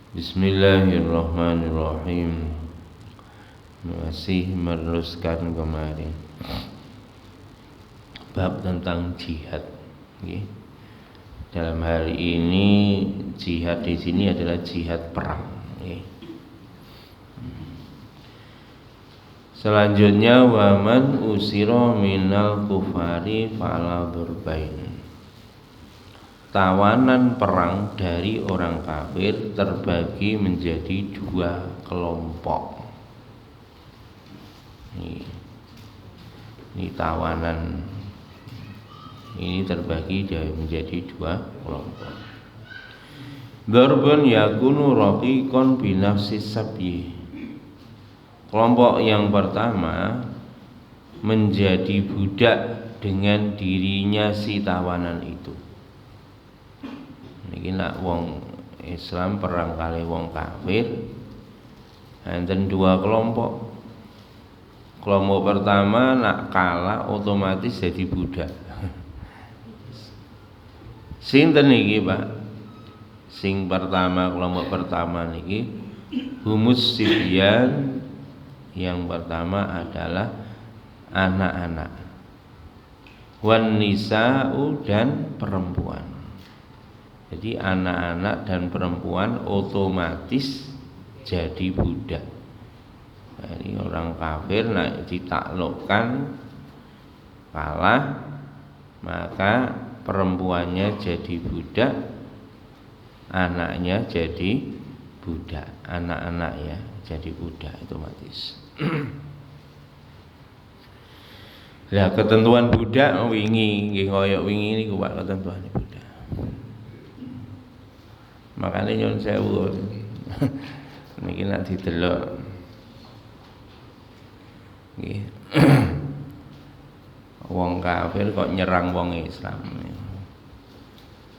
Bismillahirrahmanirrahim. Masih meneruskan kemarin bab tentang jihad. Dalam hari ini jihad di sini adalah jihad perang. Selanjutnya waman usiro minal kufari fala durbain. Tawanan perang dari orang kafir terbagi menjadi dua kelompok. Ini tawanan ini terbagi menjadi dua kelompok. Darbun yakunu raqiqan binafsis sabyi. Kelompok yang pertama menjadi budak dengan dirinya si tawanan itu. Niki nak wong Islam perang kali wong kafir, enten dua kelompok. Kelompok pertama nak kalah otomatis jadi budak. Sinten niki, Pak? Sing pertama, kelompok pertama niki humus sibyan. Yang pertama adalah anak-anak, wan nisa'u dan perempuan. Jadi anak-anak dan perempuan otomatis jadi budak. Jadi orang kafir nak ditaklukkan kalah, maka perempuannya jadi budak, anaknya jadi budak, anak-anak ya jadi budak otomatis. Lah ketentuan budak wingi nggih kaya wingi niku Pak ketentuan budak. Makanya nyuwun sewu niki nek didelok nggih wong kafir kok nyerang wong Islam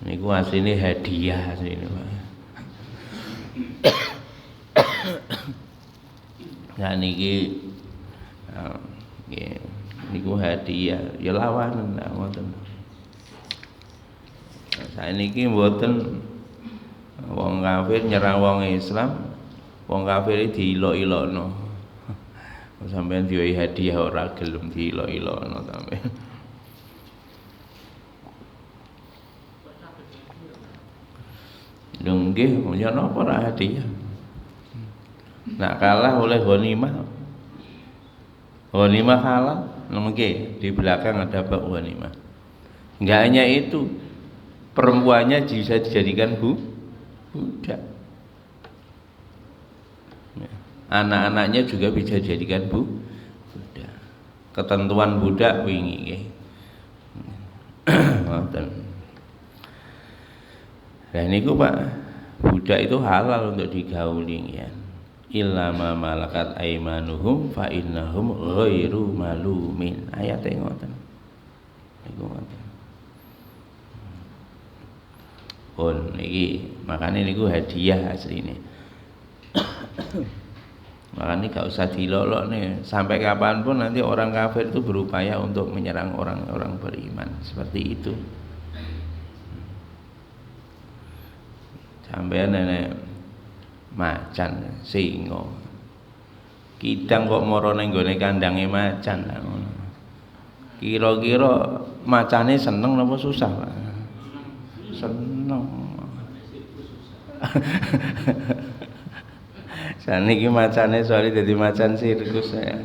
niku asline hadiah asline Pak. Nah niki nggih niku hadiah ya lawanan ngoten. Saeniki mboten wong kafir nyerang wong Islam, wong kafir diilok-ilokno. Sampeyan diwehi hadiah ora gelem diilok-ilokno sampeyan. Lho nggih, ya napa ora hadiah? Nak kalah oleh ghanimah. Ghanimah kalah, nggih, di belakang ada bab ghanimah. Enggak hanya itu, perempuannya bisa dijadikan budak. Anak-anaknya juga bisa dijadikan budak. Ketentuan budak wingi nggih. Ngoten. Lah niku Pak, budak itu halal untuk digauli ya. Illa ma malakat aimanuhum fa innahum ghairu malumin. Ayate ngoten. Niku ngoten. Pun iki makane niku hadiah asline. Makanya gak usah dilolok nih. Sampai kapanpun nanti orang kafir itu berupaya untuk menyerang orang-orang beriman seperti itu. Sampai nenek macan, singa, kidang kok moro ning gone kandange macan. Kira-kira macane seneng napa susah, Pak? Seneng. Saniki macane soalnya jadi macan sirkus ya.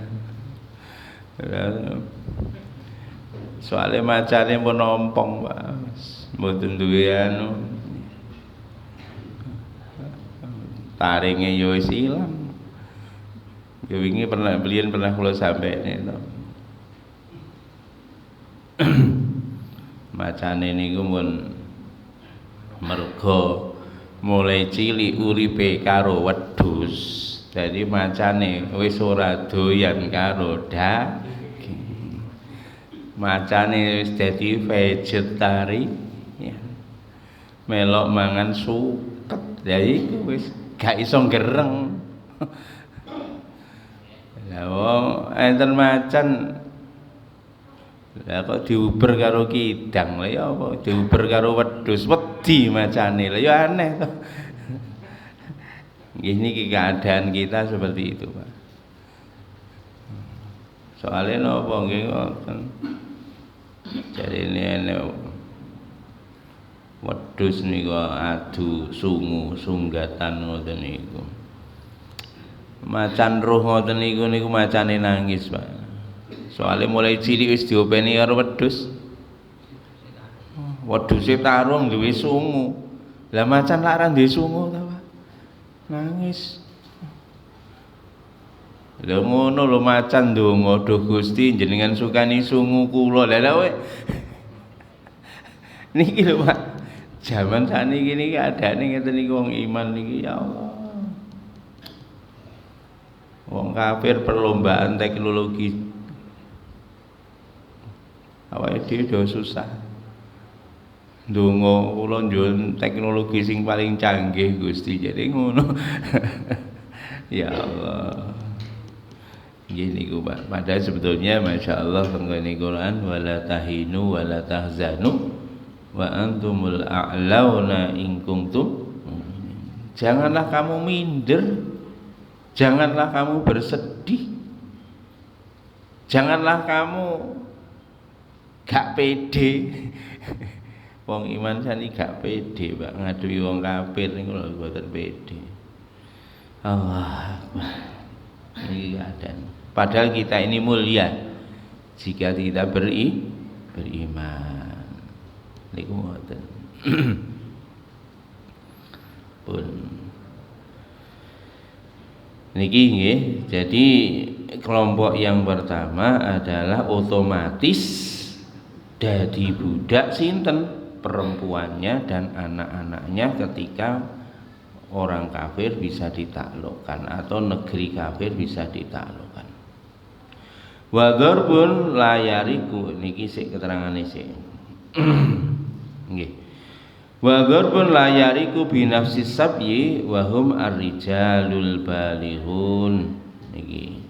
Soalnya macane pun nompong, Pak. Mboten duwe anu. Taringe yo wis ilang. Ya wingi pernah kula sampene to. Macane niku mun merga mulai cilik uripe karo wedhus. Dadi macane wis ora doyan karo daging. Macane wis dadi vegetarian. Ya. Melok mangan suket. Ya iku wis gak iso gereng. Lah wong enten macan Lah kok diuber karo kidang lha ya apa? Diuber karo wedhus wedi macane. Lah ya aneh to. Ini keadaan kita seperti itu, Pak. Soalnya napa nggih ngoten. Jarine wedhus niku adu sungu sunggatan ngoten niku. Macan roh ngoten niku macane nangis, Pak. Soalnya mulai cilik wis diopeni karo wedhus. Wedhuse tarung duwe sungu. Lah macan lak ra duwe sungu ta, Pak? Nangis. Lha ngono lho macan ndonga, "Duh Gusti jenengan sukani sungu kula." Lah kowe niki lho, Pak. Zaman saniki niki adane ngeten niku wong iman niki ya Allah. Wong kafir perlombaan teknologi. Awake dhewe susah. Ndonga kula njur teknologi sing paling canggih Gusti. Jadi ngono. Ya Allah. Gini ku Pak. Padahal sebetulnya Masya Allah tenggene Quran wala tahinu wala tahzanu wa antumul a'launa in kuntum. Janganlah kamu minder. Janganlah kamu bersedih. Janganlah kamu gak pede. Wong iman sani gak pede, Pak, ngadepi wong kafir niku lho mboten pede. Allah. Ini keadaan. Padahal kita ini mulia jika kita beriman. Niku ngoten. Pun niki nggih. Jadi kelompok yang pertama adalah otomatis dadi budak sinten perempuannya dan anak-anaknya ketika orang kafir bisa ditaklukkan atau negeri kafir bisa ditaklukkan. Wa dzarbun la yariku niki sik keterangane sik. Nggih. Wa dzarbun la yariku bi nafsis sabyi wa hum ar-rijalul balighun niki.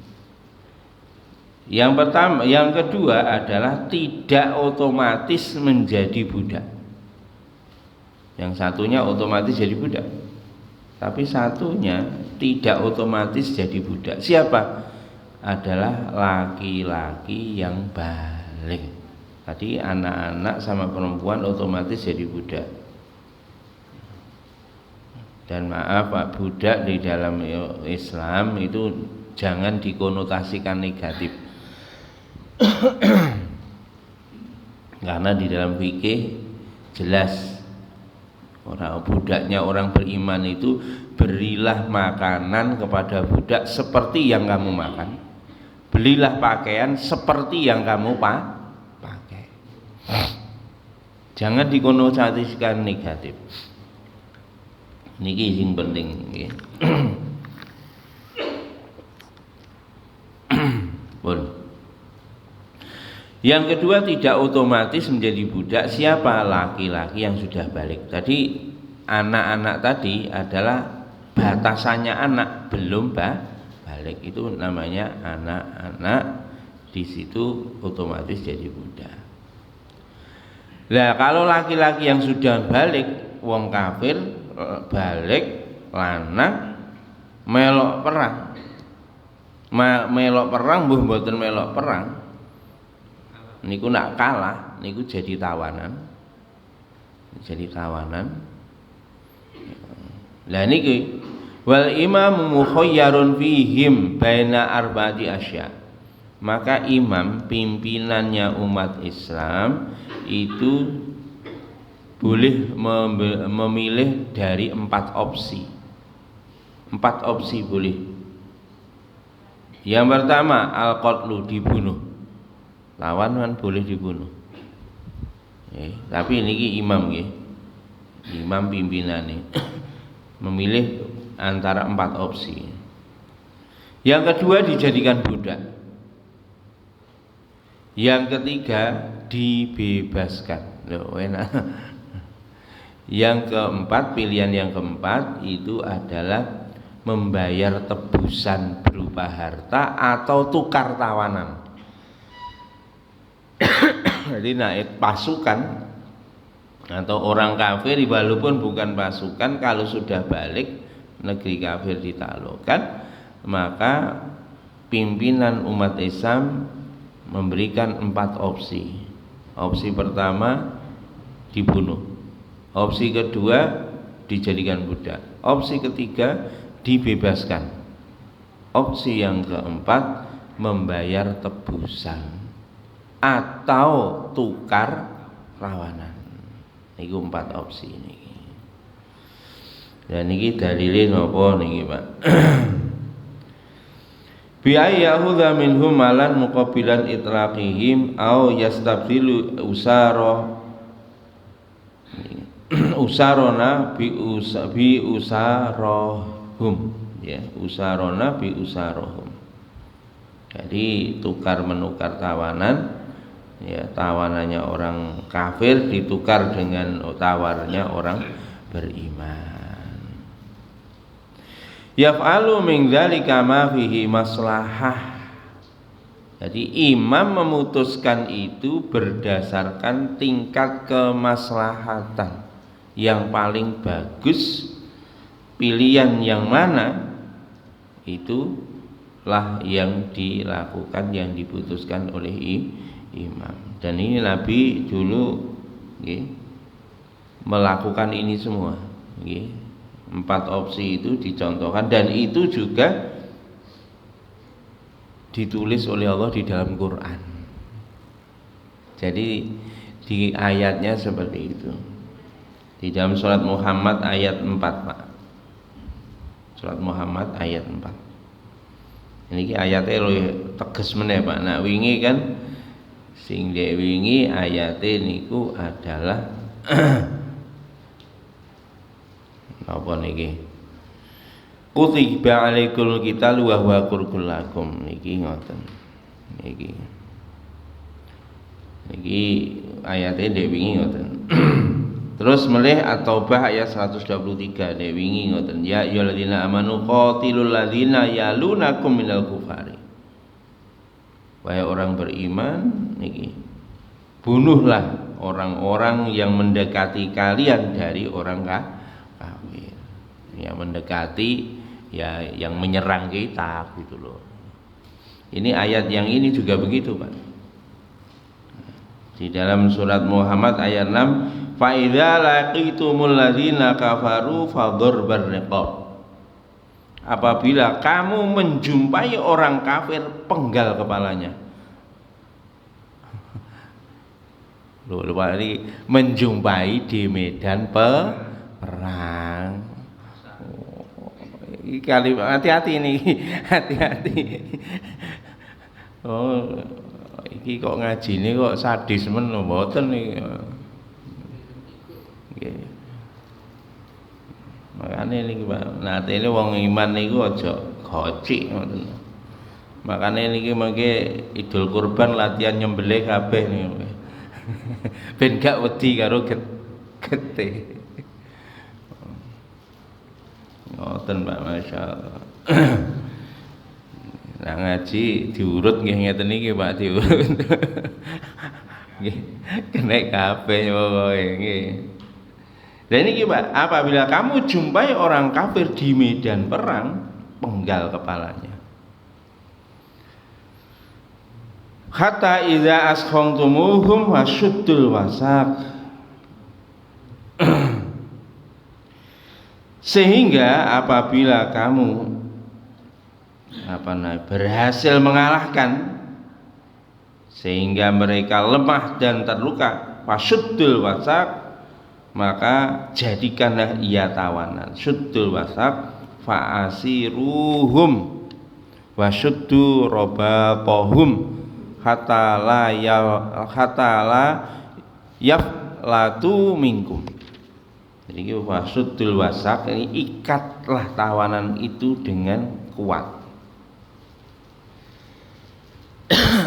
Yang pertama, yang kedua adalah tidak otomatis menjadi budak. Yang satunya otomatis jadi budak. Tapi satunya tidak otomatis jadi budak. Siapa? Adalah laki-laki yang baligh. Tadi anak-anak sama perempuan otomatis jadi budak. Dan maaf Pak, budak di dalam Islam itu jangan dikonotasikan negatif. Karena di dalam fikih jelas orang budaknya orang beriman itu berilah makanan kepada budak seperti yang kamu makan, belilah pakaian seperti yang kamu pakai. Jangan dikonotasikan negatif. Niki sing penting nggih. Pun. Yang kedua tidak otomatis menjadi budak siapa? Laki-laki yang sudah balik. Tadi anak-anak tadi adalah batasannya anak belum balik, itu namanya anak-anak, di situ otomatis jadi budak. Nah kalau laki-laki yang sudah balik, wong kafir balik lanang melok perang, melok perang mbuh mboten melok perang. Niku nak kalah, niku jadi tawanan. Jadi tawanan. Lah niki wal imam mukhayyarun fihim baina arba'ati asya. Maka imam pimpinannya umat Islam itu boleh memilih dari 4 opsi. 4 opsi boleh. Yang pertama al-qatlu, dibunuh. Lawan kan boleh dibunuh. Tapi niki imam nggih. Imam pimpinan ini memilih antara 4 opsi. Yang kedua dijadikan budak. Yang ketiga dibebaskan. Loh, enak. Yang keempat, pilihan yang keempat itu adalah membayar tebusan berupa harta atau tukar tawanan. Jadi naik pasukan atau orang kafir walaupun bukan pasukan, kalau sudah balik negeri kafir ditaklukkan, maka pimpinan umat Islam memberikan 4 opsi. Opsi pertama dibunuh, opsi kedua dijadikan budak, opsi ketiga dibebaskan, opsi yang keempat membayar tebusan atau tukar rawanan. Niku 4 opsi ini. Dan niki dalile napa niki, Pak? Bi ayyahudha minhum malan muqabilan itlaqihim au yastabdilu usarona bi usarahum, ya, usarona bi usarahum. Jadi tukar menukar tawanan, ya, tawanannya orang kafir ditukar dengan tawarnya orang beriman. Yaf'alu min dzalika ma fihi maslahah. Jadi imam memutuskan itu berdasarkan tingkat kemaslahatan. Yang paling bagus, pilihan yang mana, itulah yang dilakukan, yang diputuskan oleh imam. Dan ini Nabi dulu melakukan ini semua. 4 opsi itu dicontohkan, dan itu juga ditulis oleh Allah di dalam Quran. Jadi di ayatnya seperti itu. Di dalam surat Muhammad ayat 4, Pak. Surat Muhammad ayat 4. Ini ayatnya luwih tegas meneh, Pak. Nak wingi kan sing dek wingi ayate niku adalah apa niki? Kutiba alaikul qital wa huwa kurkul lakum, niki ngoten. Niki ayatnya dek wingi ngoten. Terus melih At-Taubah ayat 123 dek wingi ngoten. Ya ayyuhalladzina amanu qatilul ladzina yalunakum minal kufari. Wahai orang beriman, niki, bunuhlah orang-orang yang mendekati kalian dari orang kafir. Yang mendekati, ya, yang menyerang kita gitu loh. Ini ayat yang ini juga begitu, Pak. Di dalam surat Muhammad ayat 6, fa idza laqitumul ladzina kafaru fadharbar riqab. Apabila kamu menjumpai orang kafir, penggal kepalanya. Loh, Pak, ini menjumpai di medan perang. Kalimat hati-hati nih, hati-hati. Oh, iki kok ngaji ini kok sadis men mboten nih. Nggih. Makane niki Pak, natene wong iman niku aja gocik ngoten. Makane niki mengke Idul Kurban latihan nyembelih kabeh niku. Ben gak wedi karo gete. Ngoten Pak, masyaallah. Nah ngaji diurut nggih ngeten iki Pak, diurut. Nggih, kena kabeh pokoke nggih. Dan ini Pak, apabila kamu jumpai orang kafir di medan perang, penggal kepalanya. Hatta idza askhantumuhum washuddul wasaq. Sehingga apabila kamu berhasil mengalahkan, sehingga mereka lemah dan terluka, washuddul wasaq, maka jadikanlah ia tawanan. Syuddul wasaq fa'asiruhum wasyuddu robaqahum hatta la yaflatu minkum. Jadi wasyuddul wasaq, ini ikatlah tawanan itu dengan kuat.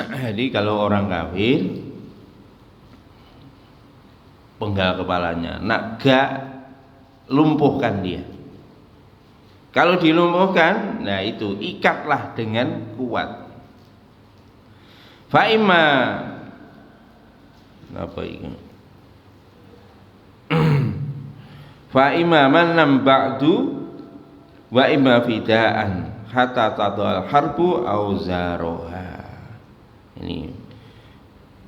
Jadi kalau orang kafir, penggal kepalanya, nak gak lumpuhkan dia. Kalau dilumpuhkan, nah itu ikatlah dengan kuat. Fa'imma apa itu? Fa'imma man ba'du wa imma fidaan hatta tadal harbu auzaroha. Ini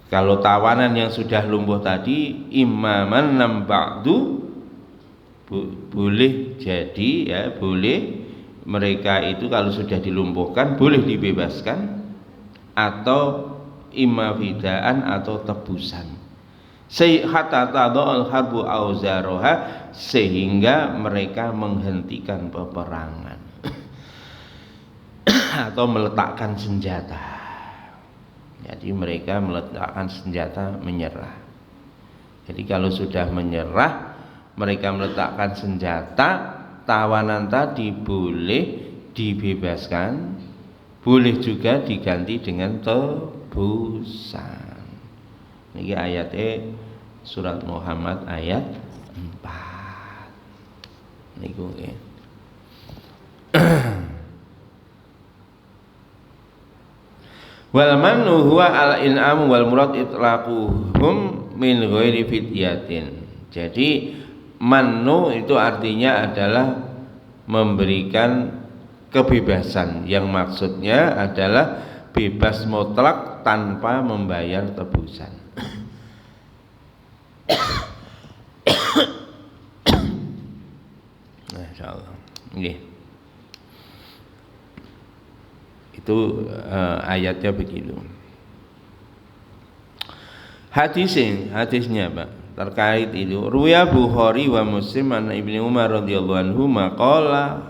kalau tawanan yang sudah lumpuh tadi imaman ba'du boleh jadi ya, boleh mereka itu kalau sudah dilumpuhkan boleh dibebaskan atau imma fidaan atau tebusan. Hatta tadal harbu auzaroha, sehingga mereka menghentikan peperangan atau meletakkan senjata. Jadi mereka meletakkan senjata, menyerah. Jadi kalau sudah menyerah, mereka meletakkan senjata, tawanan tadi boleh dibebaskan, boleh juga diganti dengan tebusan. Ini ayatnya surat Muhammad ayat 4. Niku nggih. Wal mannu huwa al in'am wal murad itlaquhum min ghairi fidyatin. Jadi mannu itu artinya adalah memberikan kebebasan, yang maksudnya adalah bebas mutlak tanpa membayar tebusan. Masyaallah. Nggih. Itu ayatnya begitu. Hadisnya Pak terkait itu ruya Bukhari wa Muslim an Ibnu Umar radhiyallahu anhu maqala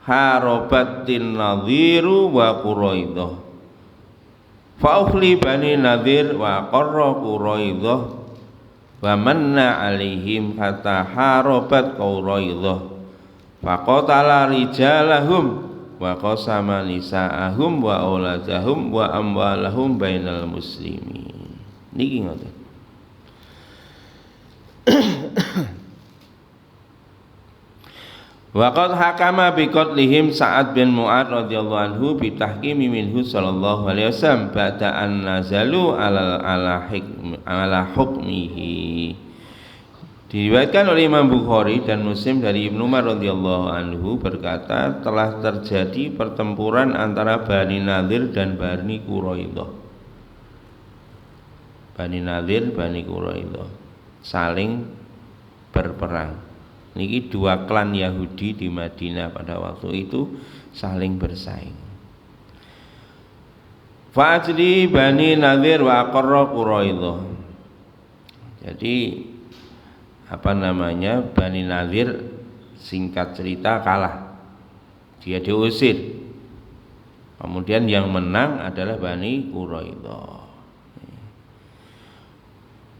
harabatin nadhiru wa quraidah fa ukhli bani nadhir wa qarra quraidah wa manna alaihim hatta harabat quraidah fa qatala rijalahum wa qasama nisa'ahum wa auladahum wa amwalahum bainal muslimin. Niki ngoten. Wa qad hakama bi qatlihim Sa'ad bin Mu'adz radhiyallahu anhu bi tahkimi minhu sallallahu alaihi wasallam ba'da an nazalu ala hukmihi. Diriwayatkan oleh Imam Bukhari dan Muslim dari Ibnu Umar radhiyallahu anhu berkata, telah terjadi pertempuran antara Bani Nadir dan Bani Quraidah. Bani Nadir, Bani Quraidah saling berperang. Niki dua klan Yahudi di Madinah pada waktu itu saling bersaing. Fa'ajli Bani Nadir wa aqarra Quraidah. Jadi Bani Nadir singkat cerita kalah, dia diusir. Kemudian yang menang adalah Bani Quraidah.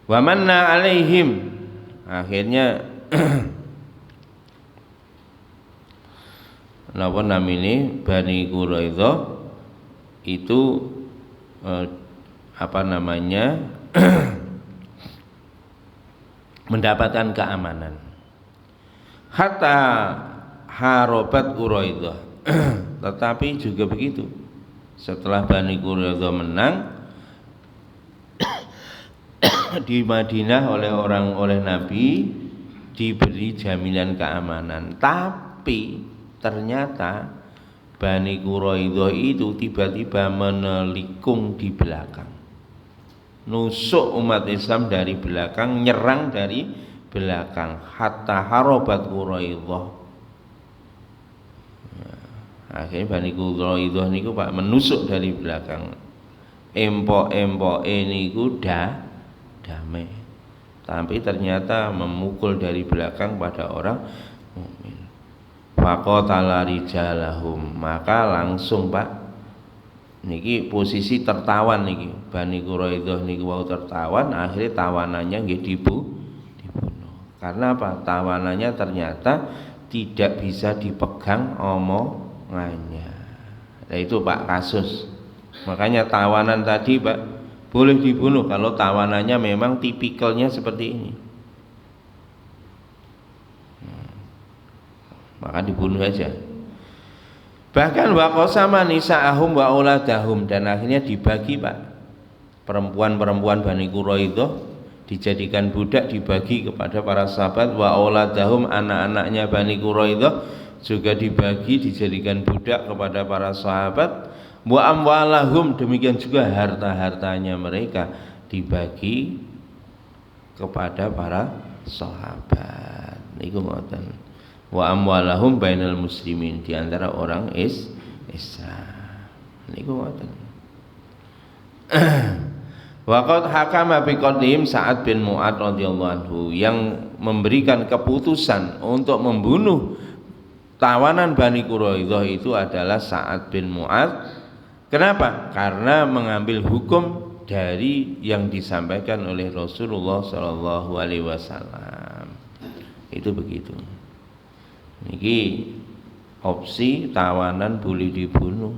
Wa manna alaihim, akhirnya napa namine Bani Quraidah itu mendapatkan keamanan. Hatta harobat Quraidah. Tetapi juga begitu, setelah Bani Quraidah menang di Madinah oleh Nabi diberi jaminan keamanan, tapi ternyata Bani Quraidah itu tiba-tiba menelikung di belakang, nusuk umat Islam dari belakang, nyerang dari belakang. Hatta harobat Quraidah. Akhirnya Bani Quraidah niku Pak menusuk dari belakang. Empok-empoke niku damai, tapi ternyata memukul dari belakang pada orang mukmin. Faqatala rijalahum, maka langsung Pak niki posisi tertawan niki Bani Quraidah niku wau tertawan, akhirnya tawanannya nggih dibunuh. Karena apa? Tawanannya ternyata tidak bisa dipegang omongannya. Nah itu Pak kasus. Makanya tawanan tadi Pak boleh dibunuh kalau tawanannya memang tipikalnya seperti ini. Maka dibunuh aja. Bahkan waqasama nisa'ahum wa auladahum, dan akhirnya dibagi Pak. Perempuan-perempuan Bani Quraidah dijadikan budak, dibagi kepada para sahabat. Wa auladahum, anak-anaknya Bani Quraidah juga dibagi dijadikan budak kepada para sahabat. Wa amwalahum, demikian juga harta-hartanya mereka dibagi kepada para sahabat. Niku ngoten. Wa amwalahum bainal muslimin, di antara orang Islam. Niku ngoten. Waqad hakama bi qadhim Sa'ad bin Mu'ad radhiyallahu anhu, yang memberikan keputusan untuk membunuh tawanan Bani Quraidah itu adalah Sa'ad bin Mu'ad. Kenapa? Karena mengambil hukum dari yang disampaikan oleh Rasulullah Shallallahu Alaihi Wasallam. Itu begitu. Niki opsi tawanan boleh dibunuh.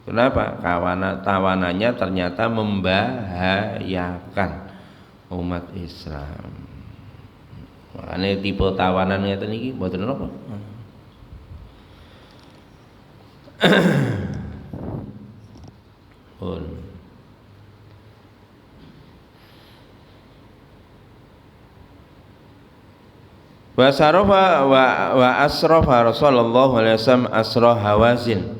Kenapa? Tawanannya ternyata membahayakan umat Islam. Makanya tipe tawanan ngeten niki mboten napa. Pun. Wa sarafa wa asrafa Rasulullah alaihi wasallam asra Hawazin.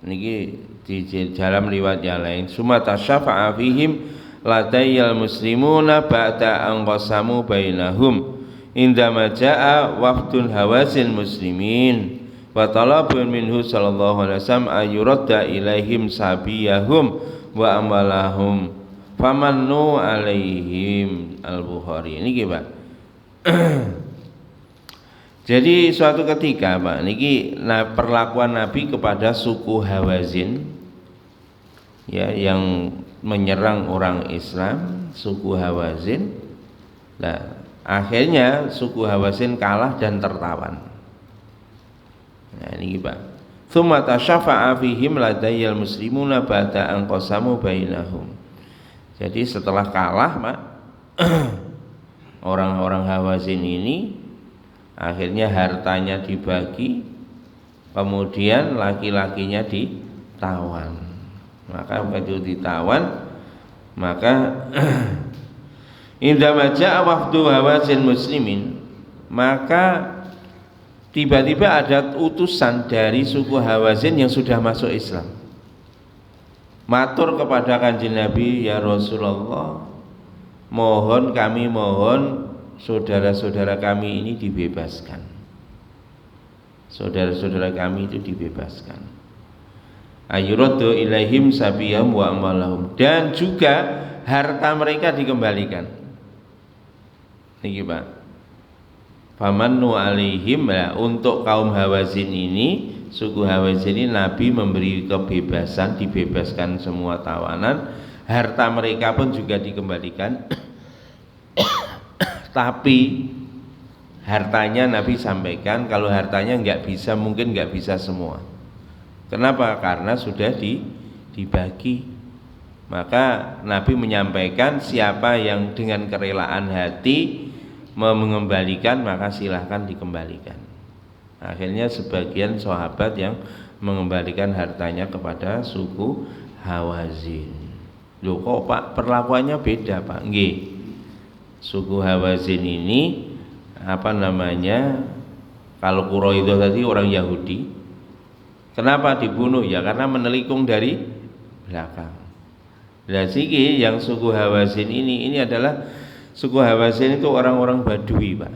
Niki di dalam riwayat yang lain, sumata syafa'a fihim ladayal muslimuna ba'da an qasamu bainahum indama jaa wafdun Hawazin muslimin wa talabun minhu sallallahu alaihi wasallam ayuradda ilaihim sabiyahum wa amalahum famannu alaihim. Al-Bukhari. Niki Pak. Jadi suatu ketika Pak niki perlakuan Nabi kepada suku Hawazin, ya, yang menyerang orang Islam, suku Hawazin. Nah, akhirnya suku Hawazin kalah dan tertawan. Nah, ini Pak. Tsumma tasyafa'a fihim ladayal muslimuna ba'da an qasamu bainahum. Jadi setelah kalah, Pak, orang-orang Hawazin ini akhirnya hartanya dibagi, kemudian laki-lakinya ditawan. Maka begitu ditawan, maka indama ja'a wafdu Hawazin muslimin, maka tiba-tiba ada utusan dari suku Hawazin yang sudah masuk Islam. Matur kepada Kanjeng Nabi, ya Rasulullah, kami mohon saudara-saudara kami ini dibebaskan. Saudara-saudara kami itu dibebaskan. Ayuraddu ilaihim sabiyahum wa amalahum, dan juga harta mereka dikembalikan. Niki Pak. Famannu alaihim, ya, untuk kaum Hawazin ini, suku Hawazin ini Nabi memberi kebebasan, dibebaskan semua tawanan, harta mereka pun juga dikembalikan. Tapi hartanya Nabi sampaikan, kalau hartanya mungkin nggak bisa semua. Kenapa? Karena sudah dibagi. Maka Nabi menyampaikan siapa yang dengan kerelaan hati mengembalikan, maka silahkan dikembalikan. Akhirnya sebagian sahabat yang mengembalikan hartanya kepada suku Hawazin. Loh kok Pak perlakuannya beda Pak? Nggih. Suku Hawazin ini kalau Quraidah tadi orang Yahudi. Kenapa dibunuh? Ya karena menelikung dari belakang. Nah siki yang suku Hawazin ini adalah suku Hawazin itu orang-orang Badui Pak,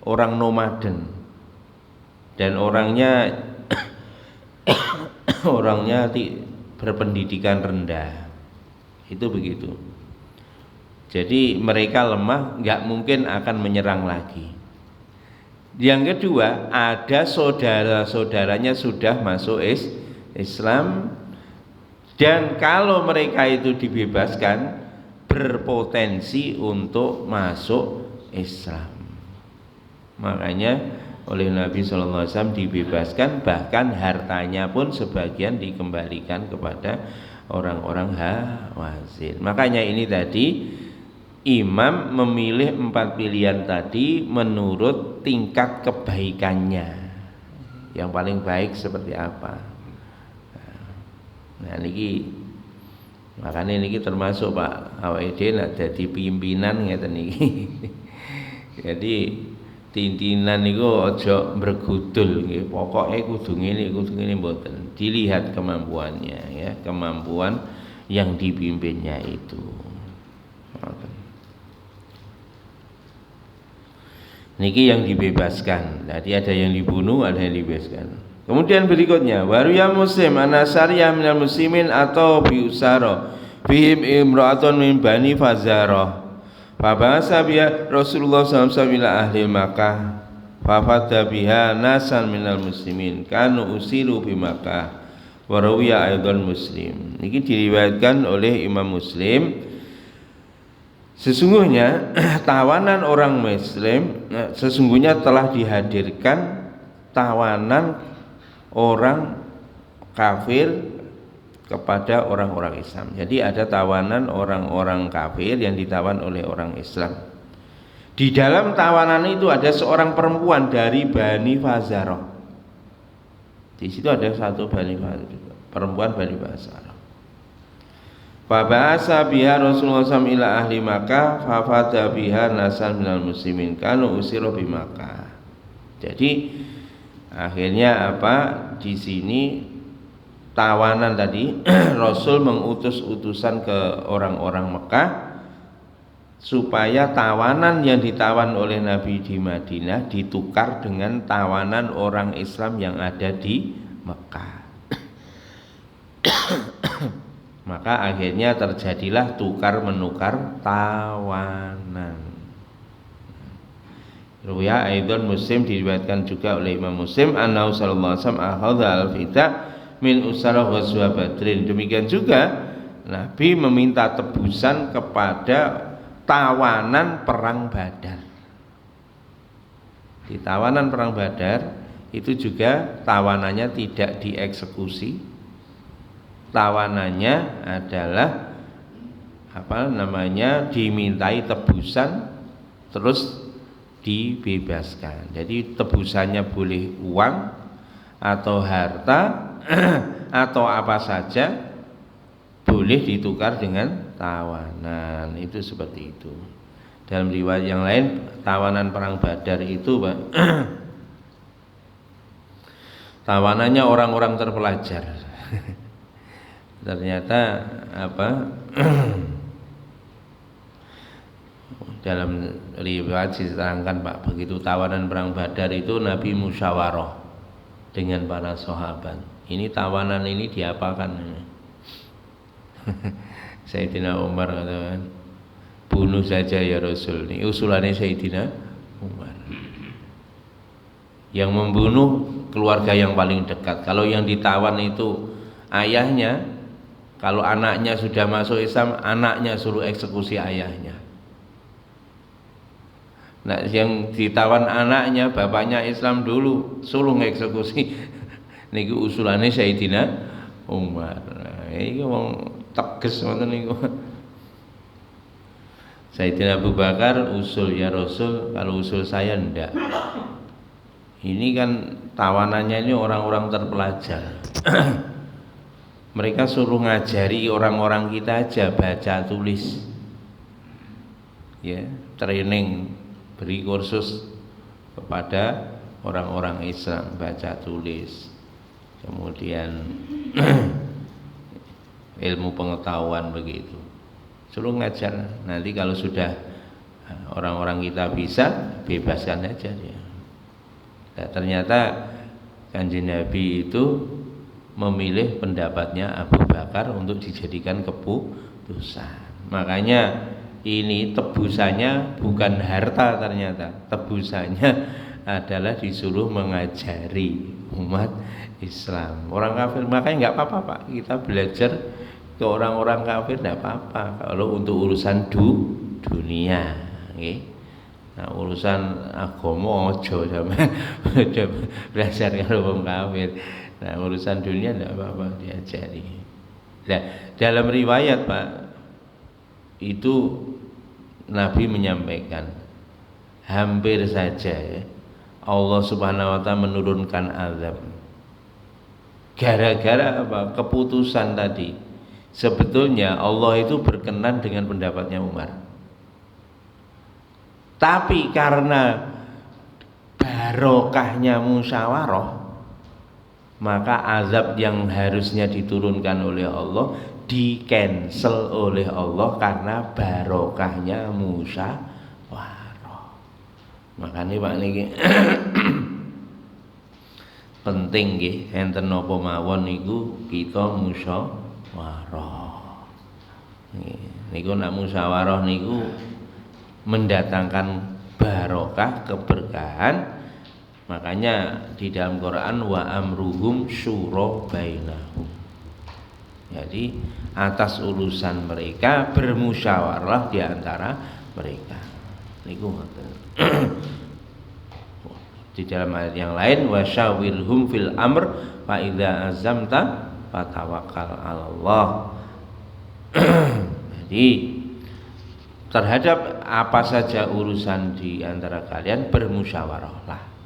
orang nomaden, dan orangnya berpendidikan rendah. Itu begitu. Jadi mereka lemah, nggak mungkin akan menyerang lagi. Yang kedua, ada saudara-saudaranya sudah masuk Islam, dan kalau mereka itu dibebaskan berpotensi untuk masuk Islam. Makanya oleh Nabi SAW dibebaskan, bahkan hartanya pun sebagian dikembalikan kepada orang-orang Hawazin. Makanya ini tadi imam memilih 4 pilihan tadi menurut tingkat kebaikannya. Yang paling baik seperti apa? Nah niki makanya niki termasuk Pak awake dhewe nek dadi pimpinan ngeten niki. Jadi Tintinan niku aja bergudul nggih. Pokoke kudu ngene mboten. Dilihat kemampuannya ya, kemampuan yang dipimpinnya itu. Niki yang dibebaskan. Jadi ada yang dibunuh, ada yang dibebaskan. Kemudian berikutnya, waruya muslim anasariyah minal muslimin atau biusara bihim imra'atun min bani fazarah. Fabasa biha Rasulullah SAW ila ahli Makkah. Fafadha biha nasan minal muslimin kanu usiru bi Makkah. Waruya aidan muslim. Niki diriwayatkan oleh Imam Muslim. Sesungguhnya tawanan orang Muslim sesungguhnya telah dihadirkan tawanan orang kafir kepada orang-orang Islam. Jadi ada tawanan orang-orang kafir yang ditawan oleh orang Islam. Di dalam tawanan itu ada seorang perempuan dari Bani Fazarah. Di situ ada satu perempuan Bani Fazarah. Fabasa biha Rasulullah SAW ila ahli Makkah fafada biha nasan minal muslimin kanu usiru bi Makkah. Jadi akhirnya apa di sini tawanan tadi Rasul mengutus utusan ke orang-orang Mekah supaya tawanan yang ditawan oleh Nabi di Madinah ditukar dengan tawanan orang Islam yang ada di Mekah. Maka akhirnya terjadilah tukar menukar tawanan. Ruya aidan Muslim diriwayatkan juga oleh Imam Muslim annahu sallallahu alaihi wasallam akhadha al-fida min usara ghazwa Badrin. Demikian juga Nabi meminta tebusan kepada tawanan perang Badar. Di tawanan perang Badar itu juga tawanannya tidak dieksekusi. Tawanannya adalah dimintai tebusan terus dibebaskan. Jadi tebusannya boleh uang atau harta atau apa saja boleh ditukar dengan tawanan. Itu seperti itu. Dalam riwayat yang lain tawanan perang Badar itu Pak, tawanannya orang-orang terpelajar. Ternyata dalam riwayat diterangkan Pak, begitu tawanan perang Badar itu Nabi musyawarah dengan para sahabat. Ini tawanan ini diapakan? Sayyidina Umar katakan, bunuh saja ya Rasul. Ini usulannya Sayyidina Umar. Yang membunuh keluarga yang paling dekat. Kalau yang ditawan itu ayahnya, kalau anaknya sudah masuk Islam, anaknya suruh eksekusi ayahnya. Nah, yang ditawan anaknya, bapaknya Islam dulu, suruh eksekusi. Niki usulannya Sayyidina Umar. Nah, ini ngomong tegas ngoten niku. Sayyidina Abu Bakar usul ya Rasul, kalau usul saya ndak. Ini kan tawanannya ini orang-orang terpelajar. Mereka suruh ngajari orang-orang kita aja baca tulis, ya, training, beri kursus kepada orang-orang Islam baca tulis, kemudian ilmu pengetahuan begitu, suruh ngajar. Nanti kalau sudah orang-orang kita bisa, bebaskan aja dia. Nah, ternyata Kanjeng Nabi itu memilih pendapatnya Abu Bakar untuk dijadikan keputusan. Makanya ini tebusannya bukan harta, ternyata tebusannya adalah disuruh mengajari umat Islam. Orang kafir makanya nggak apa-apa Pak, kita belajar ke orang-orang kafir nggak apa-apa kalau untuk urusan dunia, okay? Nah, urusan agama ojo sama belajar kalau orang kafir. Nah, urusan dunia tidak apa-apa diajari. Nah, dalam riwayat Pak, itu Nabi menyampaikan hampir saja ya, Allah Subhanahu wa Ta'ala menurunkan azab gara-gara apa? Keputusan tadi. Sebetulnya Allah itu berkenan dengan pendapatnya Umar, tapi karena barokahnya musyawarah, maka azab yang harusnya diturunkan oleh Allah di-cancel oleh Allah karena barokahnya musyawarah. Makanya Pak niki penting nggih enten napa mawon niku kita musyawarah. Niku nak musyawarah niku mendatangkan barokah, keberkahan. Makanya di dalam Quran wa amruhum syura bainahum. Jadi atas urusan mereka bermusyawarah di antara mereka. Niku ngoten. Di dalam ayat yang lain wasyawirhum fil amr fa idza azamta fatawakkal 'alallah. Jadi terhadap apa saja urusan di antara kalian bermusyawarahlah.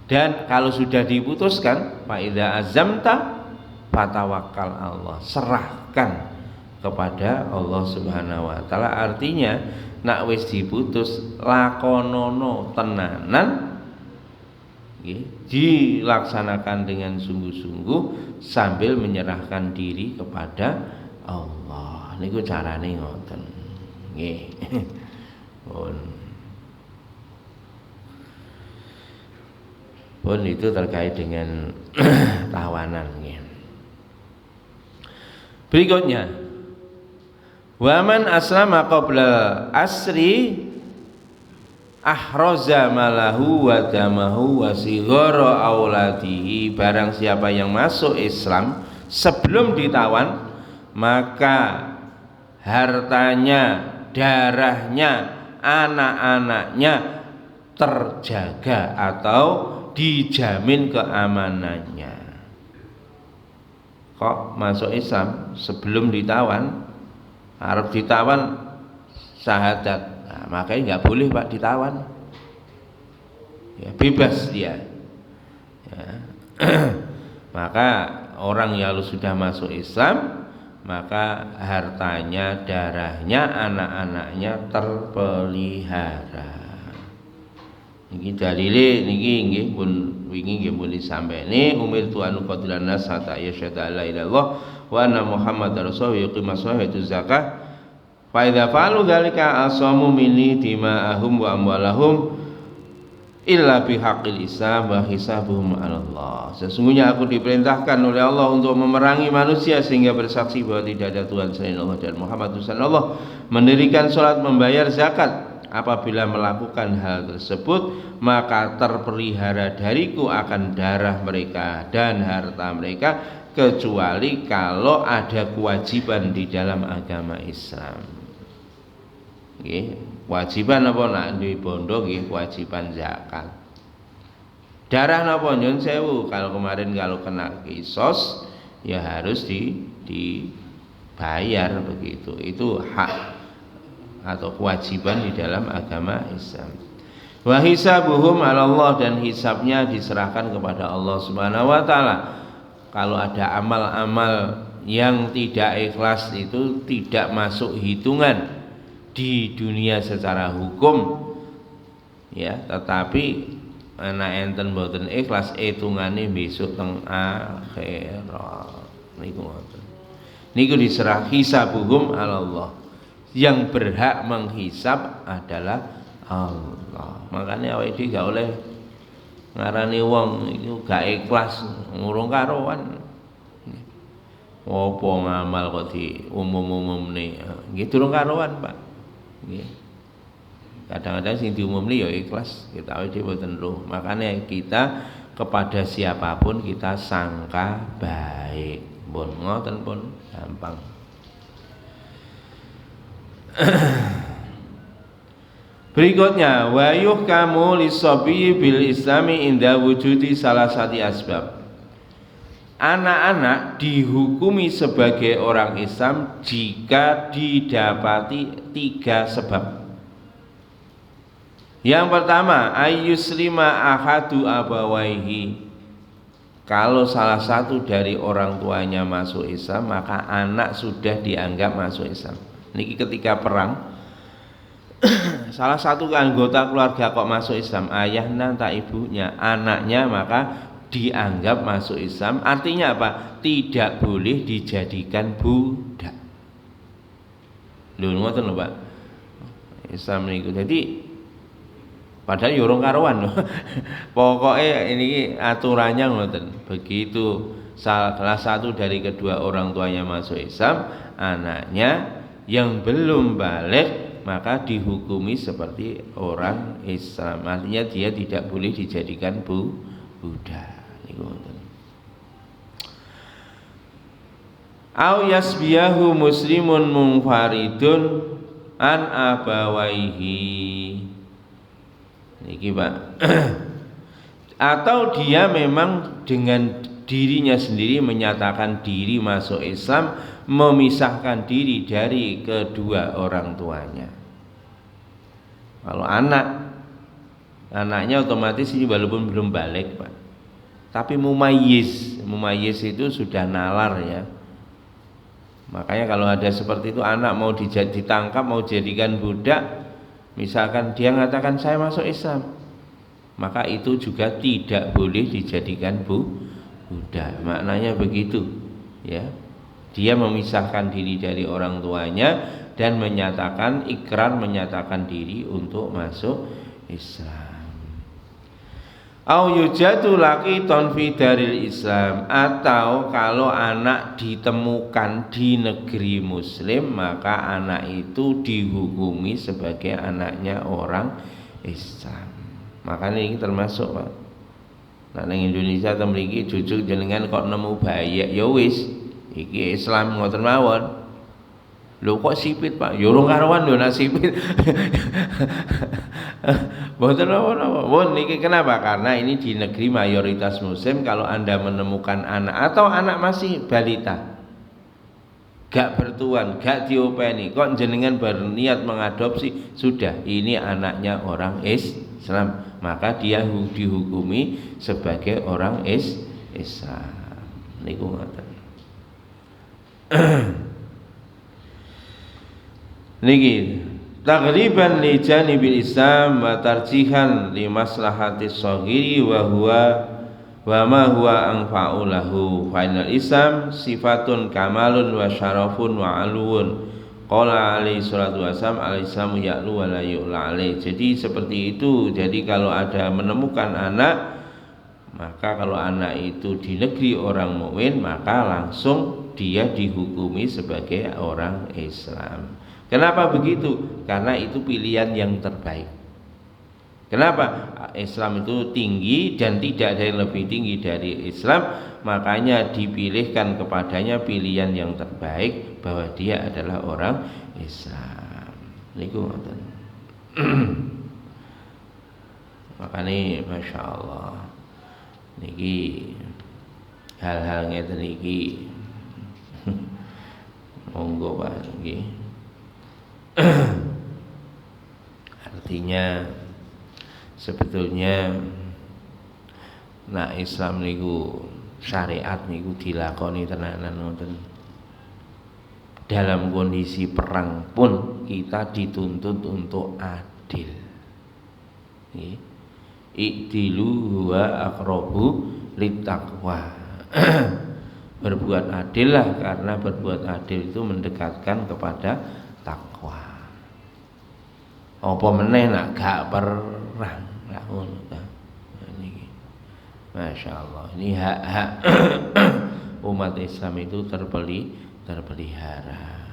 Dan kalau sudah diputuskan fa idza azamta fatawakkal 'alallah, serahkan kepada Allah Subhanahu wa taala. Artinya nak wis diputus lakonono tenanan dilaksanakan dengan sungguh-sungguh sambil menyerahkan diri kepada Allah. Niku carane ngoten nggih. Pun itu terkait dengan tawanan nggih. Berikutnya, waman aslama qabla asri ahraza malahu wa damahu wa sighara auladihi. Barang siapa yang masuk Islam sebelum ditawan, maka hartanya, darahnya, anak-anaknya terjaga atau dijamin keamanannya. Kok masuk Islam sebelum ditawan? Arab ditawan syahadat, nah, makanya nggak boleh Pak ditawan, ya, bebas dia, ya. Maka orang yang sudah masuk Islam, maka hartanya, darahnya, anak-anaknya terpelihara. Niki dalile niki nggih pun wingi nggih pun disampaikan umirtu an uqatilan nas hatta yashhadu alla ilaha illallah wa anna muhammadar rasulullah yuqimus sholata wa yutuz zakah fa idza fa'alu dzalika asamu minni dima'ahum wa amwalahum illa bihaqqil islam wa hisabuhum 'ala Allah. Sesungguhnya aku diperintahkan oleh Allah untuk memerangi manusia sehingga bersaksi bahwa tidak ada Tuhan selain Allah dan Muhammad Rasulullah, mendirikan salat, membayar zakat. Apabila melakukan hal tersebut, maka terpelihara dariku akan darah mereka dan harta mereka, kecuali kalau ada kewajiban di dalam agama Islam. Kewajiban apa nak di bondo? Kewajiban zakat. Darah napa nyun sewu? Kalau kemarin kalau kena kisos ya harus dibayar begitu. Itu hak atau kewajiban di dalam agama Islam. Wa hisabuhum 'ala Allah, dan hisabnya diserahkan kepada Allah Subhanahu wa taala. Kalau ada amal-amal yang tidak ikhlas itu tidak masuk hitungan di dunia secara hukum, ya, tetapi ana enten mboten ikhlas hitungane besok teng akhirat. Niku diserah hisabuhum 'ala Allah. Yang berhak menghisab adalah Allah. Makanya awake dhewe gak oleh ngarani wong iku gak ikhlas ngurung karuan. Apa ngamal kok di umum-umumne? Nggih durung karuan, Pak. Nggih. Kadang-kadang sing diumumne ya ikhlas, kita awake dhewe mboten roh. Makanya kita kepada siapapun kita sangka baik. Pun ngoten pun gampang. Berikutnya wayuh kamu lisobi bil islami inda wujudi salah satu asbab. Anak-anak dihukumi sebagai orang Islam jika didapati 3 sebab. Yang pertama, ayyuslima ahadu abawaihi. Kalau salah satu dari orang tuanya masuk Islam, maka anak sudah dianggap masuk Islam. Niki ketika perang salah satu anggota keluarga kok masuk Islam, ayahnya entah ibunya, anaknya, maka dianggap masuk Islam. Artinya apa? Tidak boleh dijadikan budak. Lho ngoten lho Pak. Islam niku. Jadi padahal yo urung karuan lho. Pokoke ini aturannya ngoten. Begitu salah satu dari kedua orang tuanya masuk Islam, anaknya yang belum balik maka dihukumi seperti orang Islam. Artinya dia tidak boleh dijadikan budak. Niku ngoten. Au yasbiyahu muslimun munfaridun an abawaihi. Niki Pak. Atau dia memang dengan dirinya sendiri menyatakan diri masuk Islam, memisahkan diri dari kedua orang tuanya. Kalau anaknya otomatis ini walaupun belum balik Pak, tapi mumayyiz itu sudah nalar ya. Makanya kalau ada seperti itu, anak mau ditangkap, mau dijadikan budak, misalkan dia mengatakan saya masuk Islam, maka itu juga tidak boleh dijadikan budak. Maknanya begitu ya. Dia memisahkan diri dari orang tuanya dan menyatakan ikrar, menyatakan diri untuk masuk Islam. Au yujadu laqiton fi daril Islam, atau kalau anak ditemukan di negeri muslim, maka anak itu dihukumi sebagai anaknya orang Islam. Makanya ini termasuk Pak. Nah ning Indonesia ta mriki jujuk jenengan kok nemu bayi ya wis iki Islam ngoten mawon. Lho kok sipit Pak? Ya urung karuan lho nek sipit. Mboten apa-apa. Won niki kenapa? Karena ini di negeri mayoritas muslim. Kalau Anda menemukan anak atau anak masih balita, gak bertuan, gak diopeni, kok jenengan berniat mengadopsi, sudah ini anaknya orang Islam, maka dia dihukumi sebagai orang Islam. Niku ngoten. Niki taghriban li janibil Islam wa tarjihan li maslahatis shaghiri wa ma huwa anfa'u lahu. Final Islam sifatun kamalun wa syarafun wa aluun. Qala alaihi salatu wasallam al-islamu ya'lu wa la yu'la alaih. Jadi seperti itu. Jadi kalau ada menemukan anak, maka kalau anak itu di negeri orang mukmin, maka langsung dia dihukumi sebagai orang Islam. Kenapa begitu? Karena itu pilihan yang terbaik. Kenapa? Islam itu tinggi dan tidak ada yang lebih tinggi dari Islam, makanya dipilihkan kepadanya pilihan yang terbaik bahwa dia adalah orang Islam. Niku ngoten. Makanya Masya Allah niki hal-hal ngeten niki monggo Pak niki. Artinya sebetulnya nak Islam niku syariat niku dilakoni tenanan ngoten. Dalam kondisi perang pun kita dituntut untuk adil. Nggih. I'dilu huwa aqrabu littaqwa. Berbuat adil lah, karena berbuat adil itu mendekatkan kepada takwa. Apa meneh nak gak perang lah ngono ta. Niki. Masya Allah. Ini hak-hak umat Islam itu terpelihara.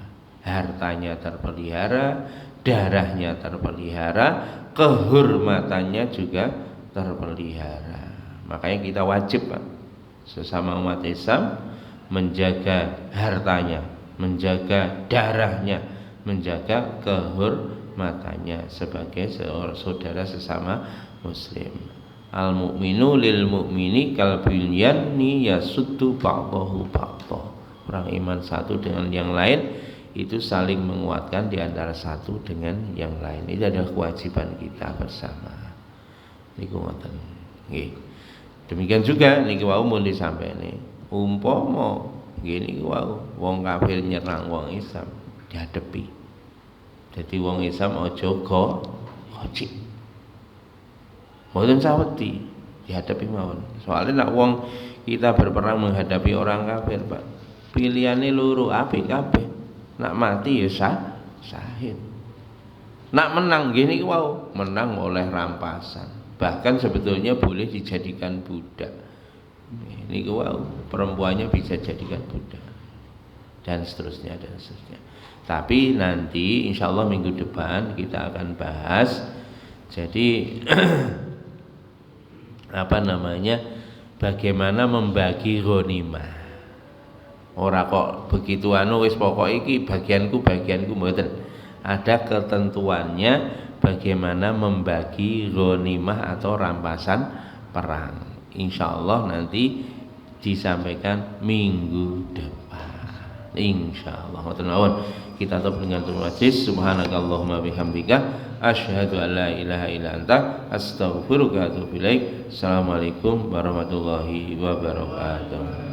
Hartanya terpelihara, darahnya terpelihara, kehormatannya juga terpelihara. Makanya kita wajib Pak, sesama umat Islam menjaga hartanya, menjaga darahnya, menjaga kehormatannya sebagai seorang saudara sesama muslim. Al mu'minu lil mu'mini kal bunyani yasuddu ba'dahu ba'dah. Orang iman satu dengan yang lain itu saling menguatkan di antara satu dengan yang lain. Itu adalah kewajiban kita bersama. Niku ngoten. Nggih. Demikian juga niki wau mun disampaikan umpama nggih niku wau wong kafir nyerang wong Islam dihadapi. Jadi wong Islam aja gojik. Mboten saweti dihadapi mawon. Soalnya nak wong kita berperang menghadapi orang kafir, Pak. Pilihane loro apik kabeh. Nak mati ya syahid. Nak menang gini wow, menang oleh rampasan. Bahkan sebetulnya boleh dijadikan budak. Ini wow, perempuannya bisa jadikan budak. Dan seterusnya dan seterusnya. Tapi nanti insya Allah minggu depan kita akan bahas. Jadi apa namanya? Bagaimana membagi ghanimah. Ora kok begitu wis pokok iki bagianku mboten. Ada ketentuannya bagaimana membagi ghanimah atau rampasan perang. Insyaallah nanti disampaikan minggu depan. Insyaallah. Kita tutup dengan majlis. Subhanakallahumma bihamdika asyhadu an la ilaha illa anta astaghfiruka wa atubu ilaik. Assalamualaikum warahmatullahi wabarakatuh.